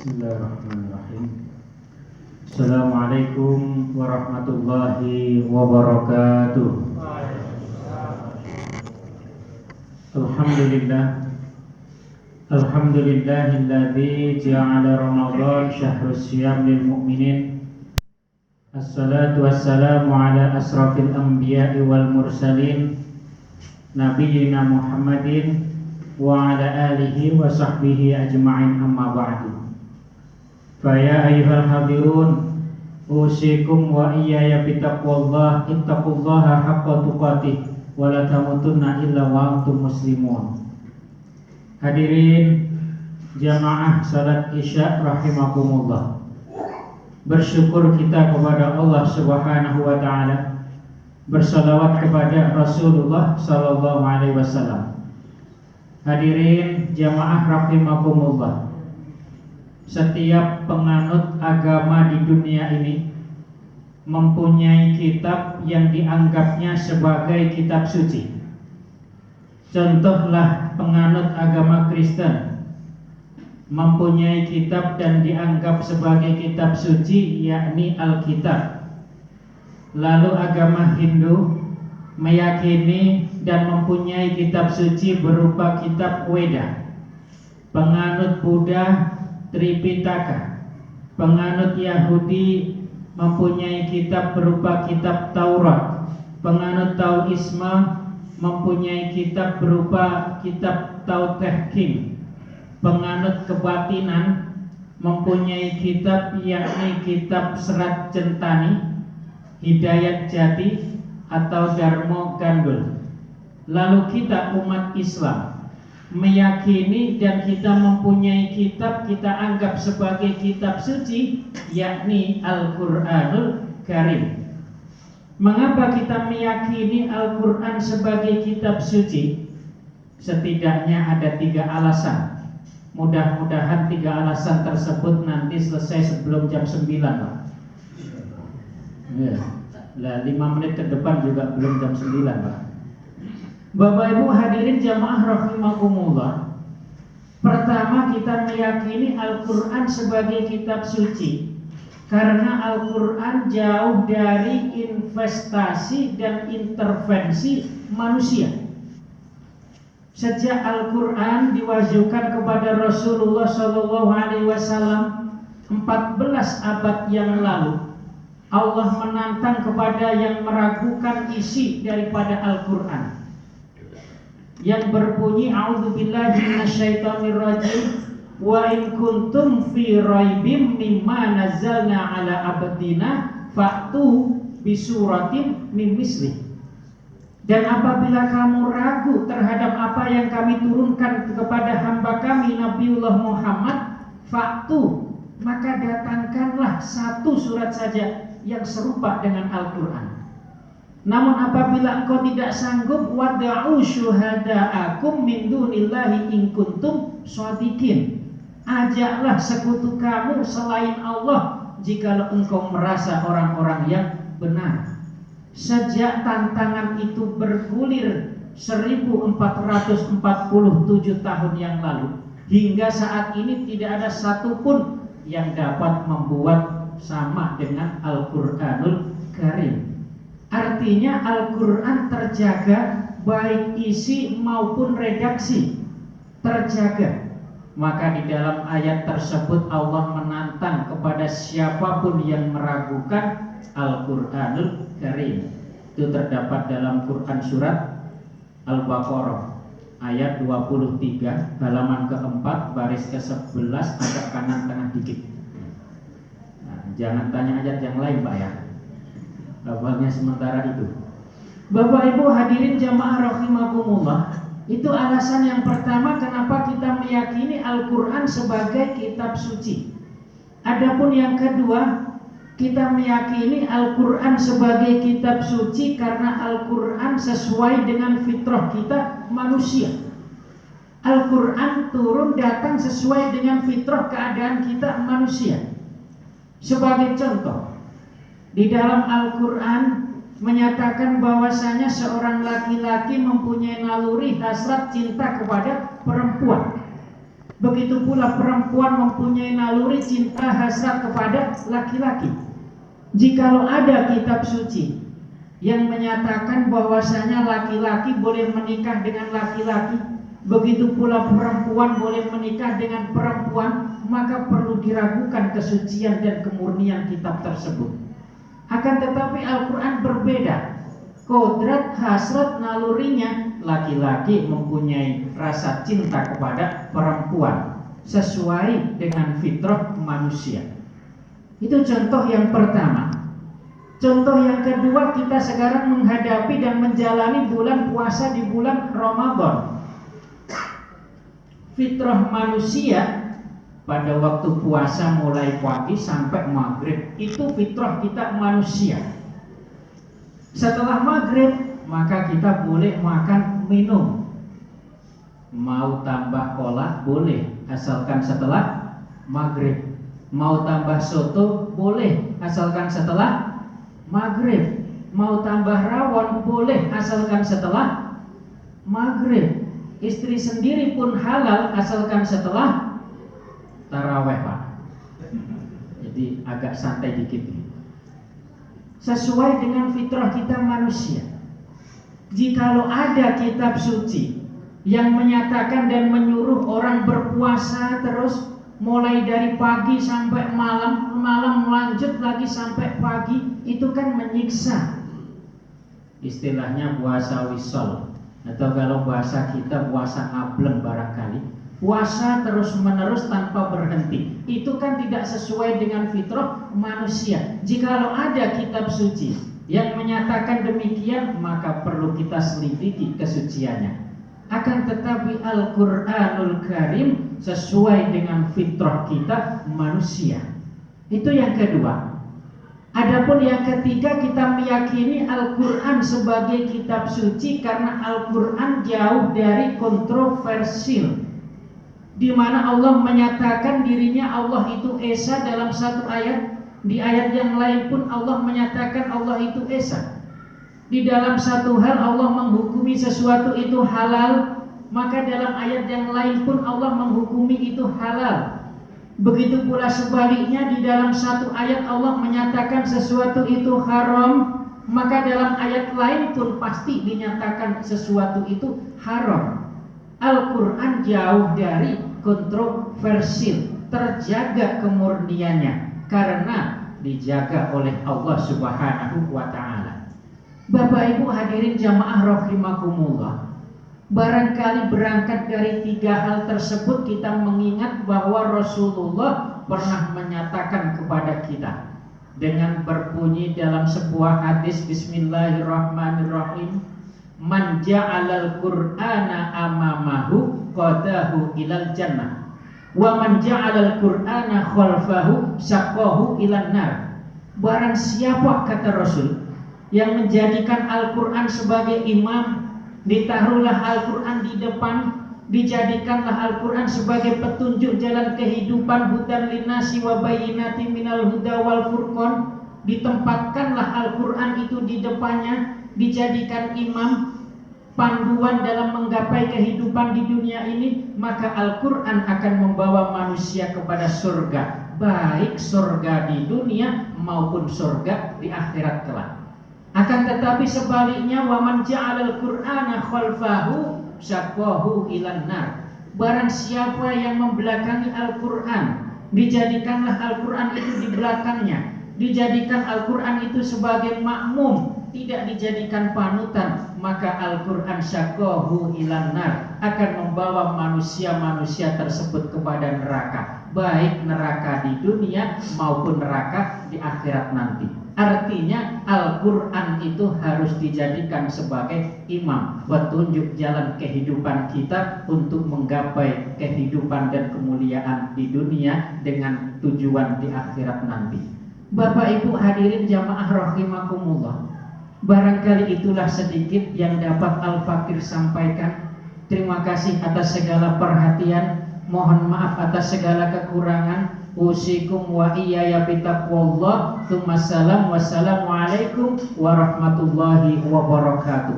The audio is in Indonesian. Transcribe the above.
Bismillahirrahmanirrahim. Assalamualaikum warahmatullahi wabarakatuh. Alhamdulillahilladzi ja'ala Ramadan syahrus syiyam lil mu'minin. Assalatu wassalamu ala asrafil anbiya'i wal mursalin nabiyyina Muhammadin wa ala alihi wa sahbihi ajma'in, amma ba'du. Faya ayyuhal hadirun, usikum wa iyaya bitaqwallah, ittaqullaha haqqa tuqatih wa la tamutunna illa wa antum muslimun. Hadirin jamaah salat Isya rahimakumullah. Bersyukur kita kepada Allah Subhanahu wa taala, bersalawat kepada Rasulullah sallallahu alaihi wasallam. Hadirin jamaah rahimakumullah. Setiap penganut agama di dunia ini mempunyai kitab yang dianggapnya sebagai kitab suci. Contohlah penganut agama Kristen mempunyai kitab dan dianggap sebagai kitab suci, yakni Alkitab. Lalu agama Hindu meyakini dan mempunyai kitab suci berupa kitab Weda. Penganut Buddha Tripitaka. Penganut Yahudi mempunyai kitab berupa kitab Taurat. Penganut Taoisme mempunyai kitab berupa kitab Tao Te Ching. Penganut kebatinan mempunyai kitab yakni kitab Serat Centani, Hidayat Jati atau Dharma Gandul. Lalu kita umat Islam meyakini dan kita mempunyai kitab kita anggap sebagai kitab suci, yakni Al-Quranul Karim. Mengapa kita meyakini Al-Quran sebagai kitab suci? Setidaknya ada 3 alasan. Mudah-mudahan 3 alasan tersebut nanti selesai sebelum jam 9, Pak. Ya. Lah 5 menit ke depan juga belum jam 9, Pak. Bapak Ibu hadirin jamaah rahimakumullah. Pertama, kita meyakini Al-Quran sebagai kitab suci karena Al-Quran jauh dari investasi dan intervensi manusia. Sejak Al-Quran diwahyukan kepada Rasulullah SAW 14 abad yang lalu, Allah menantang kepada yang meragukan isi daripada Al-Quran yang berbunyi a'udzubillahi minasyaitonirrajim wa in kuntum fi raibim mimma nazzalna ala abdina fa'tu bisuratin min misli. Dan apabila kamu ragu terhadap apa yang kami turunkan kepada hamba kami Nabiullah Muhammad, fa'tu, maka datangkanlah 1 surat saja yang serupa dengan Al-Quran. Namun apabila engkau tidak sanggup, wada'u syuhada'akum min dunillahi in kuntum shadiqin. Ajaklah sekutu kamu selain Allah jikalau engkau merasa orang-orang yang benar. Sejak tantangan itu bergulir 1447 tahun yang lalu, hingga saat ini tidak ada satupun yang dapat membuat sama dengan Al-Quranul Karim. Artinya Al-Quran terjaga, baik isi maupun redaksi terjaga. Maka di dalam ayat tersebut Allah menantang kepada siapapun yang meragukan Al-Quranul Karim. Itu terdapat dalam Quran surat Al-Baqarah ayat 23 halaman keempat baris ke-11 agak kanan tengah dikit. Nah, jangan tanya ayat yang lain, Pak, ya. Awalnya sementara itu. Bapak Ibu hadirin jamaah rahimakumullah, itu alasan yang pertama kenapa kita meyakini Al-Quran sebagai kitab suci. Adapun yang kedua, kita meyakini Al-Quran sebagai kitab suci karena Al-Quran sesuai dengan fitrah kita manusia. Al-Quran turun datang sesuai dengan fitrah keadaan kita manusia. Sebagai contoh, di dalam Al-Quran menyatakan bahwasanya seorang laki-laki mempunyai naluri hasrat cinta kepada perempuan. Begitu pula perempuan mempunyai naluri cinta hasrat kepada laki-laki. Jikalau ada kitab suci yang menyatakan bahwasanya laki-laki boleh menikah dengan laki-laki, begitu pula perempuan boleh menikah dengan perempuan, maka perlu diragukan kesucian dan kemurnian kitab tersebut. Akan tetapi Al-Quran berbeda. Kodrat hasrat nalurinya, laki-laki mempunyai rasa cinta kepada perempuan sesuai dengan fitrah manusia. Itu contoh yang pertama. Contoh yang kedua, kita sekarang menghadapi dan menjalani bulan puasa di bulan Ramadan. Fitrah manusia pada waktu puasa mulai pagi sampai maghrib, itu fitrah kita manusia. Setelah maghrib maka kita boleh makan minum. Mau tambah kolak boleh, asalkan setelah maghrib. Mau tambah soto boleh, asalkan setelah maghrib. Mau tambah rawon boleh, asalkan setelah maghrib. Istri sendiri pun halal asalkan setelah taraweh, Pak. Jadi agak santai dikit. Sesuai dengan fitrah kita manusia. Jikalau ada kitab suci yang menyatakan dan menyuruh orang berpuasa terus mulai dari pagi sampai malam, malam lanjut lagi sampai pagi, itu kan menyiksa. Istilahnya puasa wisol, atau kalau bahasa kita puasa ngableng barangkali. Puasa terus menerus tanpa berhenti, itu kan tidak sesuai dengan fitrah manusia. Jikalau ada kitab suci yang menyatakan demikian, maka perlu kita selidiki kesuciannya. Akan tetapi Al-Quranul Karim sesuai dengan fitrah kita manusia. Itu yang kedua. Adapun yang ketiga, kita meyakini Al-Quran sebagai kitab suci karena Al-Quran jauh dari kontroversial, di mana Allah menyatakan dirinya Allah itu Esa dalam satu ayat. Di ayat yang lain pun Allah menyatakan Allah itu Esa. Di dalam satu hal Allah menghukumi sesuatu itu halal, maka dalam ayat yang lain pun Allah menghukumi itu halal. Begitu pula sebaliknya, di dalam satu ayat Allah menyatakan sesuatu itu haram, maka dalam ayat lain pun pasti dinyatakan sesuatu itu haram. Al-Quran jauh dari kontroversial, terjaga kemurniannya karena dijaga oleh Allah Subhanahu wa ta'ala. Bapak Ibu hadirin jamaah rahimakumullah, barangkali berangkat dari tiga hal tersebut kita mengingat bahwa Rasulullah pernah menyatakan kepada kita dengan berbunyi dalam sebuah hadis, Bismillahirrahmanirrahim, man ja'alal qur'ana amamahu qadahu ilal jannah wa man ja'alal qur'ana khalfahu syaqahu ilan nar. Barang siapa, kata Rasul, yang menjadikan Al-Quran sebagai imam, ditaruhlah Al-Quran di depan, dijadikanlah Al-Quran sebagai petunjuk jalan kehidupan, hudan linnasi wa bayyinatin minal huda wal furqan, ditempatkanlah Al-Quran itu di depannya, dijadikan imam, panduan dalam menggapai kehidupan di dunia ini, maka Al-Quran akan membawa manusia kepada surga, baik surga di dunia maupun surga di akhirat kelak. Akan tetapi sebaliknya, waman ja'alal qur'ana khalfahu syaqahu ilan nar. Barang siapa yang membelakangi Al-Quran, dijadikanlah Al-Quran itu di belakangnya, dijadikan Al-Quran itu sebagai makmum, tidak dijadikan panutan, maka Al-Quran syaqahu ilan nar, akan membawa manusia-manusia tersebut kepada neraka, baik neraka di dunia maupun neraka di akhirat nanti. Artinya Al-Quran itu harus dijadikan sebagai imam, petunjuk jalan kehidupan kita untuk menggapai kehidupan dan kemuliaan di dunia dengan tujuan di akhirat nanti. Bapak Ibu hadirin jamaah rahimakumullah, barangkali itulah sedikit yang dapat Al-Fakir sampaikan. Terima kasih atas segala perhatian, mohon maaf atas segala kekurangan. Usikum wa iyaya bitaqwallah. Wassalamualaikum warahmatullahi wabarakatuh.